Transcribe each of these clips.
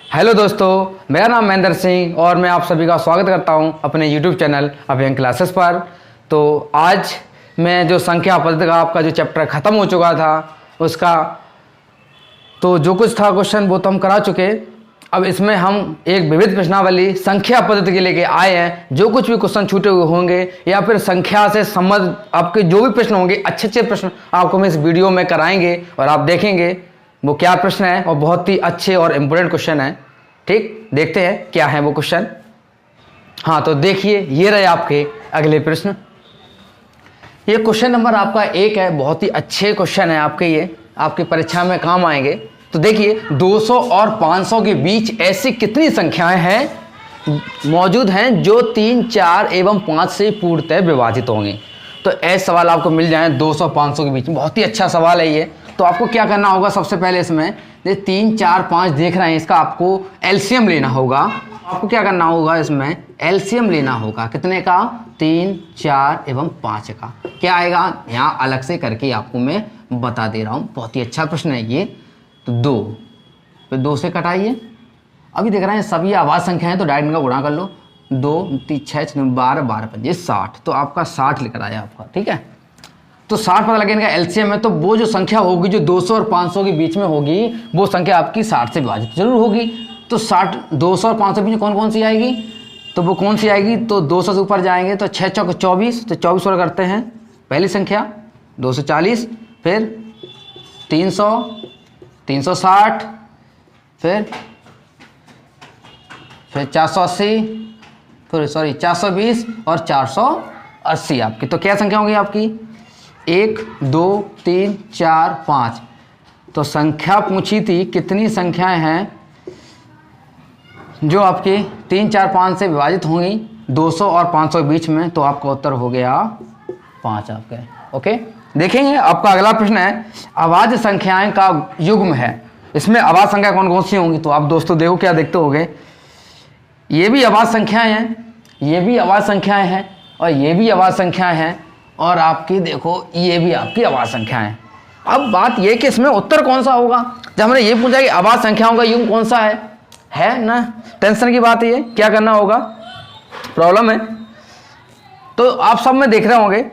Hello दोस्तों, मेरा नाम महेंद्र सिंह और मैं आप सभी का स्वागत करता हूं अपने YouTube चैनल अभियंग क्लासेस पर। तो आज मैं जो संख्या पद्धति का आपका जो चैप्टर ख़त्म हो चुका था उसका तो जो कुछ था क्वेश्चन वो तो हम करा चुके। अब इसमें हम एक विविध प्रश्नावली संख्या पद्धति के लेके आए हैं। जो कुछ भी क्वेश्चन छूटे हुए होंगे या फिर संख्या से संबंध आपके जो भी प्रश्न होंगे, अच्छे प्रश्न आपको हम इस वीडियो में कराएंगे और आप देखेंगे वो क्या प्रश्न है और बहुत ही अच्छे और इम्पोर्टेंट क्वेश्चन है। ठीक, देखते हैं क्या है वो क्वेश्चन। हाँ, तो देखिए ये रहे आपके अगले प्रश्न। ये क्वेश्चन नंबर आपका 1 है, बहुत ही अच्छे क्वेश्चन है आपके, ये आपकी परीक्षा में काम आएंगे। तो देखिए 200 और 500 के बीच ऐसी कितनी संख्याएं हैं मौजूद हैं जो 3, 4 एवं 5 से पूर्णतः विभाजित होंगी। तो ऐसे सवाल आपको मिल जाए 200 500 के बीच में, बहुत ही अच्छा सवाल है ये। तो आपको क्या करना होगा, सबसे पहले इसमें 3, 4, 5 देख रहे हैं, इसका आपको एलसीएम लेना होगा। आपको क्या करना होगा, इसमें एलसीएम लेना होगा कितने का, 3, 4 एवं 5 का। क्या आएगा यहाँ अलग से करके आपको मैं बता दे रहा हूँ, बहुत ही अच्छा प्रश्न है ये। तो 2 फिर 2 से कटाइए। अभी देख रहे हैं सभी आवाज संख्या है तो डायरेक्ट इनका गुणा कर लो। 2, 3, 6, 12, 12, 5, 60। तो आपका 60 लिखकर आया आपका, ठीक है। तो 60 पता लगे इनका एलसीएम है, तो वो जो संख्या होगी जो 200 और 500 के बीच में होगी वो संख्या आपकी 60 से विभाजित जरूर होगी। तो 60 200 और 500 के बीच कौन कौन सी आएगी, तो वो कौन सी आएगी, तो 200 से ऊपर जाएंगे तो 6 चौक 24, तो 24 और करते हैं पहली संख्या 240, फिर 300, 360, फिर 480, फिर 420 और 480 आपकी। तो क्या संख्या होगी आपकी, 1, 2, 3, 4, 5। तो संख्या पूछी थी कितनी संख्याएं हैं जो आपकी 3, 4, 5 से विभाजित होंगी 200 और 500 के बीच में। तो आपका उत्तर हो गया 5 आपके। ओके, देखेंगे आपका अगला प्रश्न है अभाज्य संख्याएं का युग्म है। इसमें अभाज्य संख्या कौन कौन सी होंगी, तो आप दोस्तों देखो क्या देखते होगे, ये भी अभाज्य संख्याएं हैं, ये भी अभाज्य संख्याएं हैं और ये भी अभाज्य संख्याएं हैं और आपकी देखो ये भी आपकी अभाज्य संख्या है। अब बात ये कि इसमें उत्तर कौन सा होगा, जब हमने ये पूछा कि अभाज्य संख्याओं का युग्म कौन सा है ना, टेंशन की बात ये, क्या करना होगा, प्रॉब्लम है। तो आप सब में देख रहे होंगे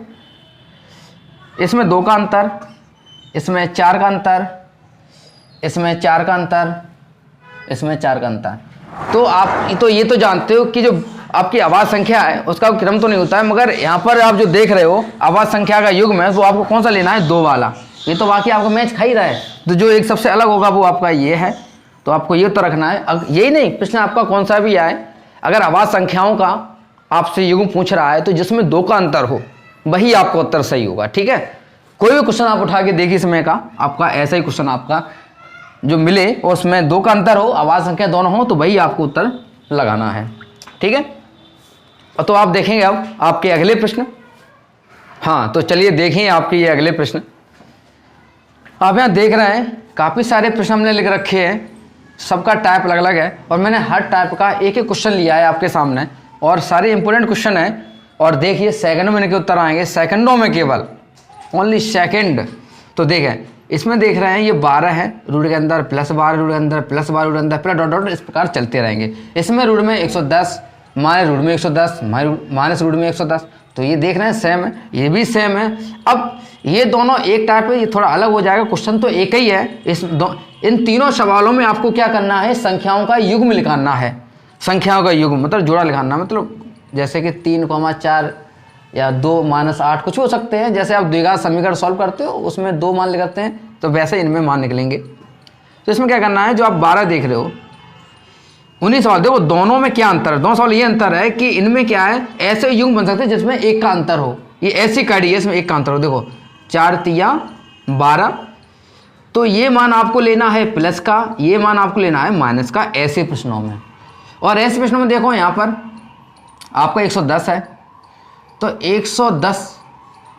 इसमें 2 का अंतर, इसमें 4 का अंतर, इसमें 4 का अंतर, इसमें 4 का अंतर। तो आप तो ये तो जानते हो कि जो आपकी आवाज संख्या है उसका क्रम तो नहीं होता है, मगर यहाँ पर आप जो देख रहे हो आवाज संख्या का युग्म है वो आपको कौन सा लेना है, 2 वाला। ये तो बाकी आपको मैच खा ही रहा है, तो जो एक सबसे अलग होगा वो आपका ये है। तो आपको ये तो रखना है। यही नहीं, प्रश्न आपका कौन सा भी आए, अगर आवाज संख्याओं का आपसे युग्म पूछ रहा है तो जिसमें 2 का अंतर हो वही आपका उत्तर सही होगा, ठीक है। कोई भी क्वेश्चन आप उठा के देखिए समय का, आपका ऐसा ही क्वेश्चन आपका जो मिले और उसमें 2 का अंतर हो, आवाज संख्या दोनों हो, तो वही आपको उत्तर लगाना है, ठीक है। तो आप देखेंगे अब आपके अगले प्रश्न। हाँ, तो चलिए देखें आपके ये अगले प्रश्न। आप यहाँ देख रहे हैं काफ़ी सारे प्रश्न हमने लिख रखे हैं, सबका टाइप अलग अलग है और मैंने हर टाइप का एक एक क्वेश्चन लिया है आपके सामने और सारे इंपॉर्टेंट क्वेश्चन हैं। और देखिए सेकंडों में इनके उत्तर आएंगे, सेकंडों में, केवल ओनली सेकंड। तो देखें इसमें देख रहे हैं ये 12 है, रूट के अंदर +12, रूट के अंदर +12, रूट के अंदर प्लस डॉट डॉट, इस प्रकार चलते रहेंगे। इसमें रूट में 110, माइनस रूट में 110, माइनस रूट में 110। तो ये देख रहे हैं सेम है, ये भी सेम है। अब ये दोनों एक टाइप है, ये थोड़ा अलग हो जाएगा, क्वेश्चन तो एक ही है। इन तीनों सवालों में आपको क्या करना है, संख्याओं का युग्म लिखाना है। संख्याओं का युग्म मतलब जोड़ा लिखाना, मतलब जैसे कि 3,4 या 2-8 कुछ हो सकते हैं। जैसे आप द्विघात समीकरण सॉल्व करते हो उसमें 2 मान लगाते हैं, तो वैसे इनमें मान निकलेंगे। तो इसमें क्या करना है, जो आप 12 देख रहे हो उन्हीं सवाल देखो, दोनों में क्या अंतर है। दोनों सवाल ये अंतर है कि इनमें क्या है, ऐसे युग्म बन सकते हैं जिसमें 1 का अंतर हो। ये ऐसी काड़ी है इसमें 1 का अंतर हो, देखो 4 तिया 12। तो ये मान आपको लेना है प्लस का, ये मान आपको लेना है माइनस का, ऐसे प्रश्नों में। और ऐसे प्रश्नों में देखो यहाँ पर आपका 110 है, तो 110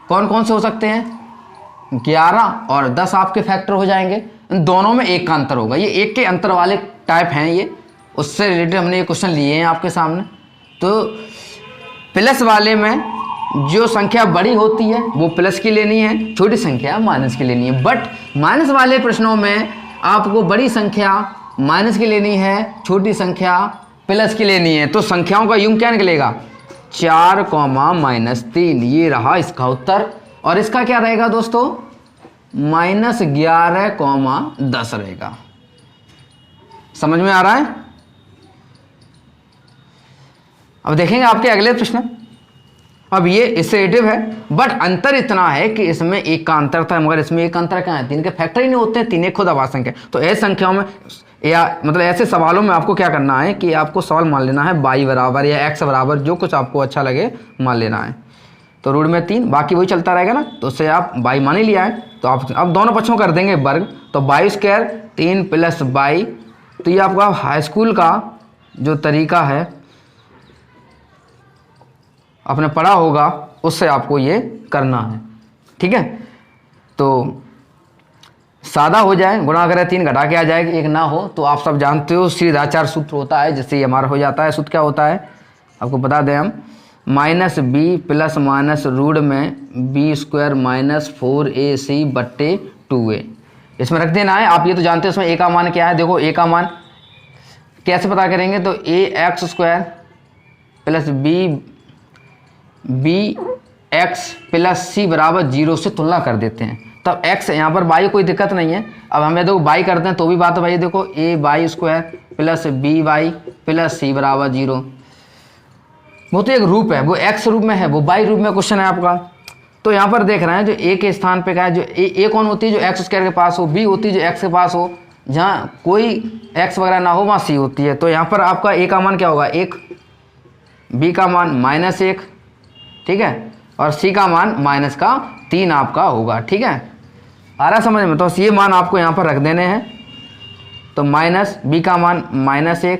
कौन कौन से हो सकते हैं, 11 और 10 आपके फैक्टर हो जाएंगे। इन दोनों में 1 का अंतर होगा, ये 1 के अंतर वाले टाइप हैं, ये उससे रिलेटेड हमने ये क्वेश्चन लिए हैं आपके सामने। तो प्लस वाले में जो संख्या बड़ी होती है वो प्लस की लेनी है, छोटी संख्या माइनस की लेनी है। बट माइनस वाले प्रश्नों में आपको बड़ी संख्या माइनस की लेनी है, छोटी संख्या प्लस की लेनी है, तो संख्याओं का युग्म क्या निकलेगा 4 -3, ये रहा इसका उत्तर। और इसका क्या रहेगा दोस्तों -11, 10 रहेगा। समझ में आ रहा है? अब देखेंगे आपके अगले प्रश्न। अब ये इससे रिलेटिव है, बट अंतर इतना है कि इसमें एक का अंतर था, मगर इसमें एक अंतर क्या है, 3 के फैक्टर ही नहीं होते हैं, 3 एक खुद आवाज संख्या। तो ऐसी संख्याओं में या मतलब ऐसे सवालों में आपको क्या करना है कि आपको सवाल मान लेना है y बराबर या x बराबर, जो कुछ आपको अच्छा लगे मान लेना है। तो रूट में 3, बाकी वही चलता रहेगा ना, तो उससे आप y मान ही लिया है, तो आप अब दोनों पक्षों कर देंगे वर्ग, तो y स्क्वायर 3 + y। तो ये आपका हाई स्कूल का जो तरीका है आपने पढ़ा होगा, उससे आपको ये करना है, ठीक है। तो सादा हो जाए, गुणा करें 3 घटा के आ जाएगा, एक ना हो, तो आप सब जानते हो सीधाचार सूत्र होता है, जिससे ये हमारा हो जाता है। सूत्र क्या होता है आपको बता दें हम, -b प्लस माइनस रूट में b² -4ac बट्टे 2a, इसमें रख देना है। आप ये तो जानते हो इसमें a का मान क्या है। देखो a का मान कैसे पता करेंगे, तो ax² plus bx plus c बराबर 0 से तुलना कर देते हैं, तब x यहाँ पर y कोई दिक्कत नहीं है। अब हमें देखो y करते हैं तो भी बात है भाई, देखो ay² plus by plus c बराबर 0, वो तो एक रूप है, वो x रूप में है, वो y रूप में क्वेश्चन है आपका। तो यहाँ पर देख रहे हैं जो a के स्थान पे क्या है, जो a कौन होती है, जो x स्क्वायर के पास हो, b होती है जो x के पास हो, जहाँ कोई x वगैरह ना हो वहाँ c होती है। तो यहाँ पर आपका a का मान क्या होगा 1, b का मान -1, ठीक है, और c का मान -3 आपका होगा, ठीक है। आ रहा समझ में? तो ये मान आपको यहाँ पर रख देने हैं। तो b का मान -1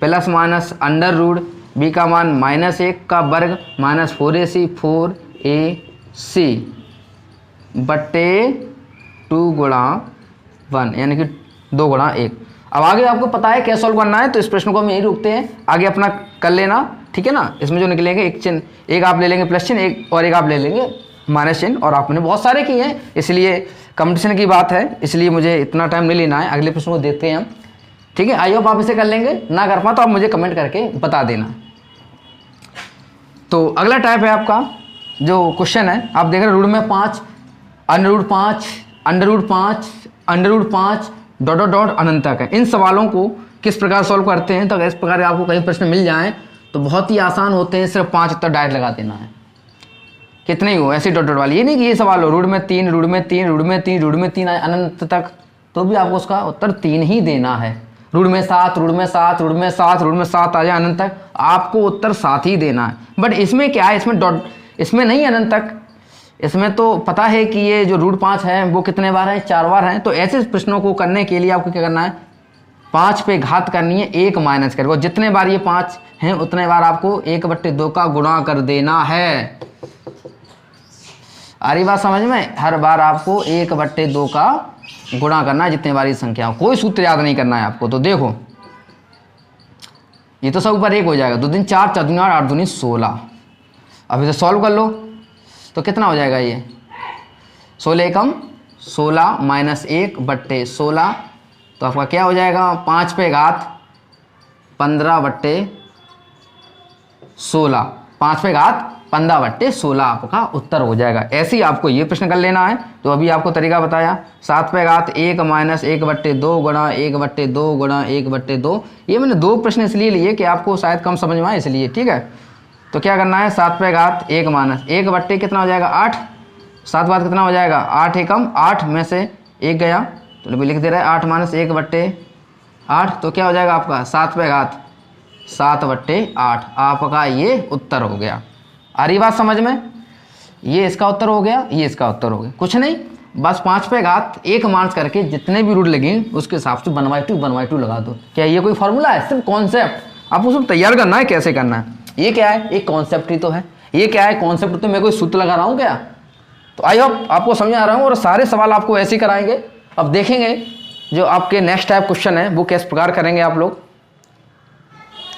plus minus under root b का मान -1 का वर्ग -4ac बट्टे 2 गुणा 1, यानी कि 2 गुणा 1। अब आगे आपको पता है क्या सॉल्व करना है, तो इस प्रश्न को हम यहीं रुकते हैं, आगे अपना कर लेना, ठीक है ना। इसमें जो निकलेंगे एक चिन्ह, एक आप ले लेंगे प्लस चिन्ह, एक और एक आप ले लेंगे माइनस चिन्ह, और आपने बहुत सारे किए हैं, इसलिए कंपटीशन की बात है, इसलिए मुझे इतना टाइम नहीं लेना है। अगले प्रश्न को देखते हैं हम, ठीक है। आई होप आप इसे कर लेंगे, ना कर पाए तो आप मुझे कमेंट करके बता देना। तो अगला टाइप है आपका जो क्वेश्चन है, आप देख रहे हैं रूट में 5, √5 डॉट डॉट डॉट अनंत तक है। इन सवालों को किस प्रकार सॉल्व करते हैं, तो इस प्रकार आपको कई प्रश्न मिल जाएं तो बहुत ही आसान होते हैं, सिर्फ 5 उत्तर डायरेक्ट लगा देना है, कितने ही हो ऐसे डॉट डॉट वाली। ये नहीं कि ये सवाल हो रूट में 3 आए अनंत तक, तो भी आपको उसका उत्तर 3 ही देना है। रूट में 7 आ जाए अनंत तक, आपको उत्तर 7 ही देना है। बट इसमें क्या है, इसमें डॉट, इसमें नहीं अनंत तक, इसमें तो पता है कि ये जो √5 है वो कितने बार है, 4 बार है। तो ऐसे प्रश्नों को करने के लिए आपको क्या करना है, 5 पे घात करनी है, 1 माइनस करके, जितने बार ये 5 हैं उतने बार आपको 1/2 का गुणा कर देना है। आ रही बात समझ में? हर बार आपको 1/2 का गुणा करना है, जितने बार ये संख्या, कोई सूत्र याद नहीं करना है आपको। तो देखो ये तो सब ऊपर 1 हो जाएगा, 2 दिन 4, 4 दूनी 8, 8 दूनी 16। अब इसे सॉल्व कर लो तो कितना हो जाएगा, ये 16 एकम 16 -1/16, तो आपका क्या हो जाएगा 5 पे घात 15/16, 5 पे घात 15/16 आपका उत्तर हो जाएगा। ऐसे ही आपको ये प्रश्न कर लेना है, तो अभी आपको तरीका बताया, 7 पे घात 1 -1/2 गुणा 1/2 गुणा 1/2। ये मैंने 2 प्रश्न इसलिए लिए कि आपको शायद कम समझ में आए, इसलिए, ठीक है। तो क्या करना है, 7 पे घात 1 माइनस 1/, कितना हो जाएगा 8, 7 बात कितना हो जाएगा 8 एकम 8 में से 1 गया, तो लिख दे रहा है 8 माइनस 1/8, तो क्या हो जाएगा आपका 7 पे घात 7/8, आपका ये उत्तर हो गया। आ रही बात समझ में? ये इसका उत्तर हो गया, ये इसका उत्तर हो गया। कुछ नहीं, बस 5 पे घात 1 माइनस करके जितने भी रूट लगे उसके हिसाब से 1/2 लगा दो। क्या ये कोई फॉर्मूला है? सिर्फ कॉन्सेप्ट आपको सब तैयार करना है, कैसे करना है। ये क्या है, एक कॉन्सेप्ट ही तो है। ये क्या है, कॉन्सेप्ट, तो मैं कोई सूत्र लगा रहा हूँ क्या? तो आई होप आपको समझ आ रहा हूँ, और सारे सवाल आपको ऐसे ही कराएंगे। अब देखेंगे जो आपके नेक्स्ट टाइप क्वेश्चन है वो किस प्रकार करेंगे आप लोग।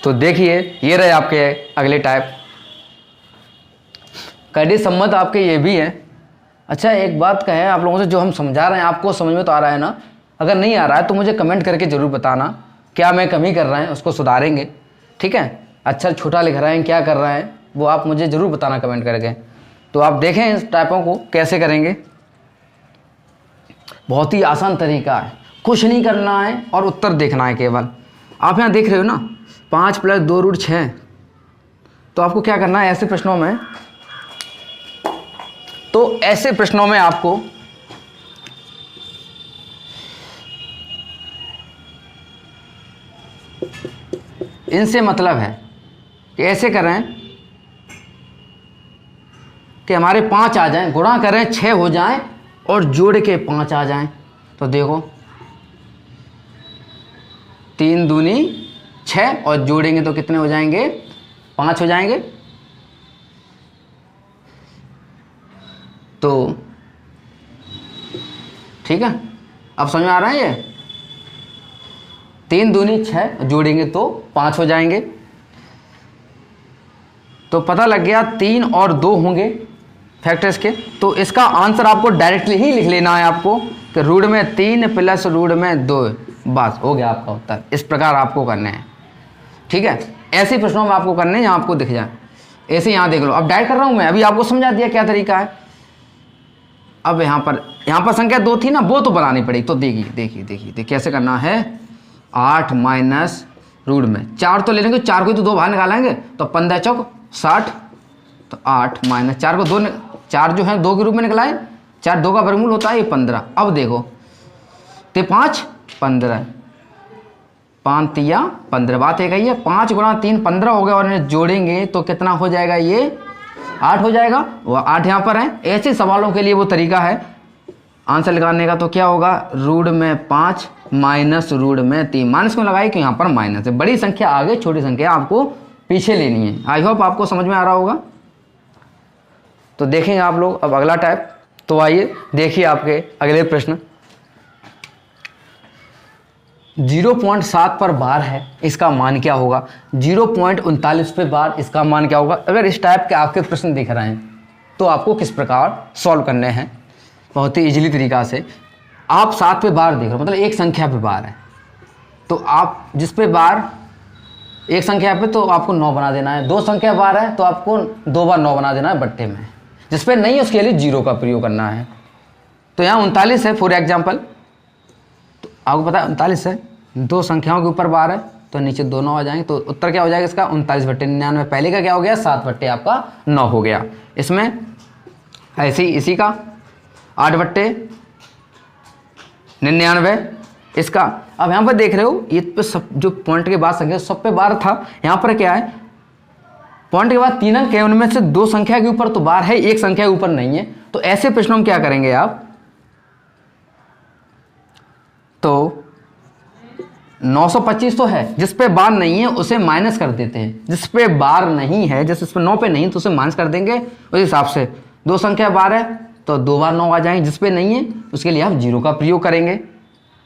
तो देखिए ये रहे आपके अगले टाइप। कड़ी सम्मत आपके ये भी है। अच्छा एक बात कहें आप लोगों से, जो हम समझा रहे हैं आपको समझ में तो आ रहा है ना? अगर नहीं आ रहा है तो मुझे कमेंट करके ज़रूर बताना, क्या मैं कमी कर रहे हैं उसको सुधारेंगे, ठीक है। अक्षर छोटा लिख रहे हैं, क्या कर रहे हैं, वो आप मुझे ज़रूर बताना कमेंट करके। तो आप देखें इस टाइपों को कैसे करेंगे। बहुत ही आसान तरीका है, कुछ नहीं करना है और उत्तर देखना है केवल। आप यहाँ देख रहे हो ना 5 + 2 √ 6, तो आपको क्या करना है ऐसे प्रश्नों में, तो ऐसे प्रश्नों में आपको इनसे मतलब है कि ऐसे करें कि हमारे 5 आ जाएं, गुणा करें 6 हो जाएं और जोड़ के 5 आ जाएं। तो देखो 3 दूनी 6 और जोड़ेंगे तो कितने हो जाएंगे, 5 हो जाएंगे। तो ठीक है, अब समझ में आ रहा है ये। 3 दूनी 6 जोड़ेंगे तो 5 हो जाएंगे। तो पता लग गया 3 और 2 होंगे फैक्टर्स के। तो इसका आंसर आपको डायरेक्टली ही लिख लेना है आपको कि √3 + √2, बस हो गया आपका उत्तर। इस प्रकार आपको करने हैं, ठीक है। ऐसे प्रश्नों में आपको करने हैं जहाँ आपको दिख जाए। ऐसे यहाँ देख लो, अब डायरेक्ट कर रहा हूँ मैं, अभी आपको समझा दिया क्या तरीका है। अब यहाँ पर संख्या 2 थी ना, वो तो बनानी पड़ी। तो देखिए कैसे करना है। 8 माइनस रूट में 4 तो ले लेंगे, 4 को तो 2 बाहर निकालेंगे, तो 15 चौक 60। तो 8 माइनस 4 को 2, 4 जो है 2 के रूप में निकलाए, 4 2 का वर्गमूल होता है ये 15। अब देखो ते 5 15, 5 तिया 15, बात है ये 5 × 3 15 हो गया और इन्हें जोड़ेंगे तो कितना हो जाएगा, ये 8 हो जाएगा। वो 8 यहाँ पर है। ऐसे सवालों के लिए वो तरीका है आंसर लगाने का। तो क्या होगा, √5 माइनस √3। माइनस क्यों लगाई कि यहाँ पर माइनस है, बड़ी संख्या आगे छोटी संख्या आपको पीछे लेनी है। आई होप आपको समझ में आ रहा होगा। तो देखेंगे आप लोग अब अगला टाइप। तो आइए देखिए आपके अगले प्रश्न। 0.7 पर बार है, इसका मान क्या होगा। 0.39 पे बार, इसका मान क्या होगा। अगर इस टाइप के आपके प्रश्न दिख रहे हैं तो आपको किस प्रकार सॉल्व करने हैं। बहुत ही इजीली तरीका से। आप 7 पे बार देख रहे हो, मतलब एक संख्या पे बार है, तो आप जिस पे बार एक संख्या पे तो आपको 9 बना देना है। 2 संख्या बार है तो आपको 2 बार 9 बना देना है बट्टे में। जिस पे नहीं है उसके लिए 0 का प्रयोग करना है। तो यहाँ 39 है फॉर एग्जाम्पल, तो आपको पता है 39 है, 2 संख्याओं के ऊपर बार है तो नीचे 2 9 आ जाएंगे। तो उत्तर क्या हो जाएगा इसका, 39/99। पहले का क्या हो गया, 7 आपका 9 हो गया। इसमें ऐसे ही इसी का 8/99 इसका। अब यहाँ पर देख रहे हो ये पे सब जो पॉइंट के बाद संख्या सब पे बार था, यहाँ पर क्या है पॉइंट के बाद 3 अंक है, उनमें से 2 संख्या के ऊपर तो बार है, एक संख्या के ऊपर नहीं है। तो ऐसे प्रश्नों में क्या करेंगे आप, तो 925 तो है, जिस पे बार नहीं है उसे माइनस कर देते हैं। जिस पे बार नहीं है, जैसे इस पे 9 पे नहीं तो उसे माइनस कर देंगे। उस हिसाब से 2 संख्या बार है तो 2 बार 9 आ जाएंगे। जिस पे नहीं है उसके लिए आप 0 का प्रयोग करेंगे।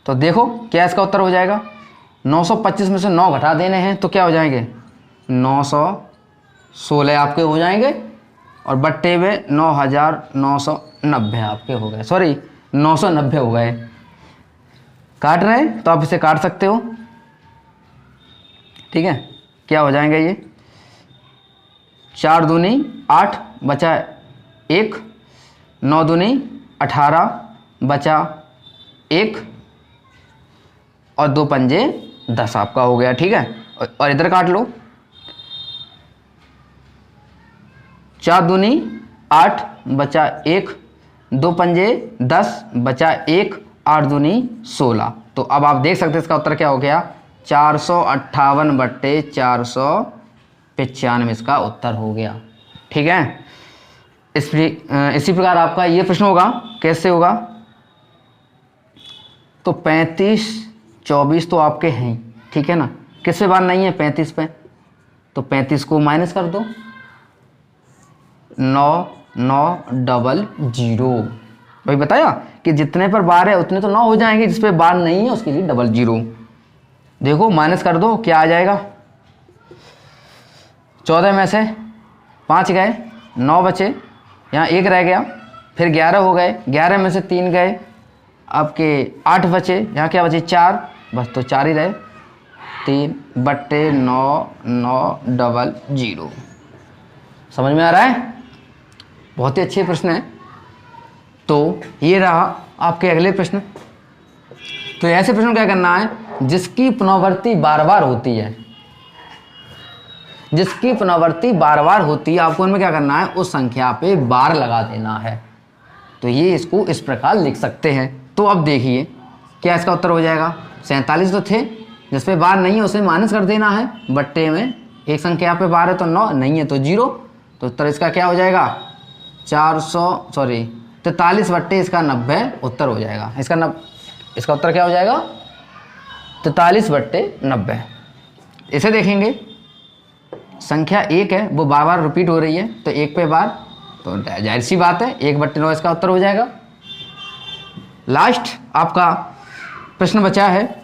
तो देखो क्या इसका उत्तर हो जाएगा। 925 में से 9 घटा देने हैं तो क्या हो जाएंगे, 916 आपके हो जाएंगे और बट्टे में 9990 आपके हो गए, सॉरी 990 हो गए। काट रहे हैं तो आप इसे काट सकते हो, ठीक है। क्या हो जाएंगे ये, 4 दूनी 8 बचा 1, 9 दूनी 18 बचा 1 और 2 पंजे 10 आपका हो गया, ठीक है। और इधर काट लो, 4 दूनी 8 बचा 1, 2 पंजे 10 बचा 1, 8 दूनी 16। तो अब आप देख सकते हैं इसका उत्तर क्या हो गया, 458/495 इसका उत्तर हो गया, ठीक है। इसी प्रकार आपका ये प्रश्न होगा, कैसे होगा, तो 35 24 तो आपके हैं, ठीक है ना। किस पे बार नहीं है, 35 पे, तो 35 को माइनस कर दो, 9900। भाई बताया कि जितने पर बार है उतने तो 9 हो जाएंगे, जिस पे बार नहीं है उसके लिए 00। देखो माइनस कर दो, क्या आ जाएगा, 14 में से 5 गए, 9 बचे, यहाँ 1 रह गया, फिर 11 हो गए, 11 में से 3 गए, आपके 8 बचे, यहाँ क्या बचे 4, बस तो 4 ही रहे, 3/9,900। समझ में आ रहा है? बहुत ही अच्छे प्रश्न है। तो ये रहा आपके अगले प्रश्न। तो ऐसे प्रश्न क्या करना है, जिसकी पुनरावृत्ति बार बार होती है, जिसकी पुनरावृत्ति बार बार होती है, आपको इनमें क्या करना है, उस संख्या पे बार लगा देना है। तो ये इसको इस प्रकार लिख सकते हैं। तो अब देखिए क्या इसका उत्तर हो जाएगा। 47 तो थे, जिस पे बार नहीं है उसे माइनस कर देना है, बट्टे में एक संख्या पे बार है तो 9, नहीं है तो 0। तो उत्तर इसका क्या हो जाएगा, 43 बट्टे इसका 90 उत्तर हो जाएगा। इसका उत्तर क्या हो जाएगा, 43/90। इसे देखेंगे, संख्या 1 है, वो बार बार रिपीट हो रही है, तो 1 पे बार, तो जाहिर सी बात है 1/9 इसका उत्तर हो जाएगा। लास्ट आपका प्रश्न बचा है।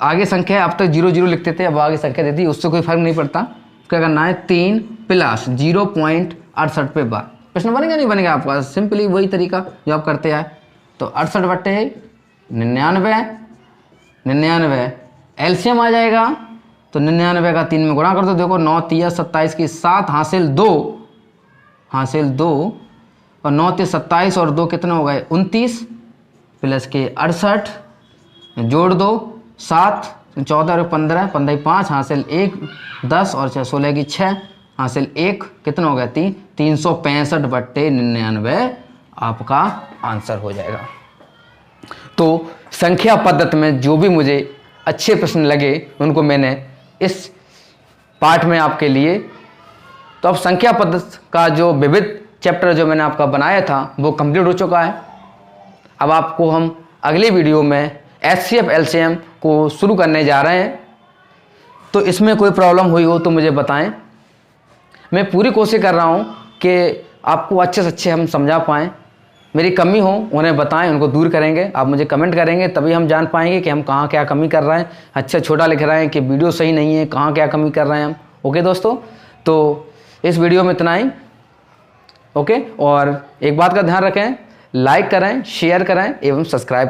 आगे संख्या अब तक 0 लिखते थे, अब आगे संख्या देती है, उससे कोई फर्क नहीं पड़ता। क्या करना है, 3 + 0.68 पे बार। प्रश्न बनेगा नहीं बनेगा आपका, सिंपली वही तरीका जो आप करते आए। तो 68/99 एलसीएम आ जाएगा, तो 99 का 3 में गुणा कर दो। देखो 9 3 27 की 7 हासिल 2 और 9 3 27 और 2 कितने हो गए 29 प्लस के 68 जोड़ दो 7 14 और 15 15 5 हासिल 1 10 और 6 16 की 6 हासिल 1 कितना हो गया 3 365/99 आपका आंसर हो जाएगा। तो संख्या पद्धति में जो भी मुझे अच्छे प्रश्न लगे उनको मैंने इस पार्ट में आपके लिए। तो अब संख्या पद्धति का जो विविध चैप्टर जो मैंने आपका बनाया था वो कंप्लीट हो चुका है। अब आपको हम अगले वीडियो में HCF LCM को शुरू करने जा रहे हैं। तो इसमें कोई प्रॉब्लम हुई हो तो मुझे बताएं। मैं पूरी कोशिश कर रहा हूं कि आपको अच्छे से अच्छे हम समझा पाएँ। मेरी कमी हो उन्हें बताएं, उनको दूर करेंगे। आप मुझे कमेंट करेंगे तभी हम जान पाएंगे कि हम कहाँ क्या कमी कर रहे हैं। अच्छा छोटा लिख रहे हैं कि वीडियो सही नहीं है, कहाँ क्या कमी कर रहे हैं हम। ओके दोस्तों, तो इस वीडियो में इतना ही। ओके, और एक बात का ध्यान रखें, लाइक करें, शेयर करें एवं सब्सक्राइब करें।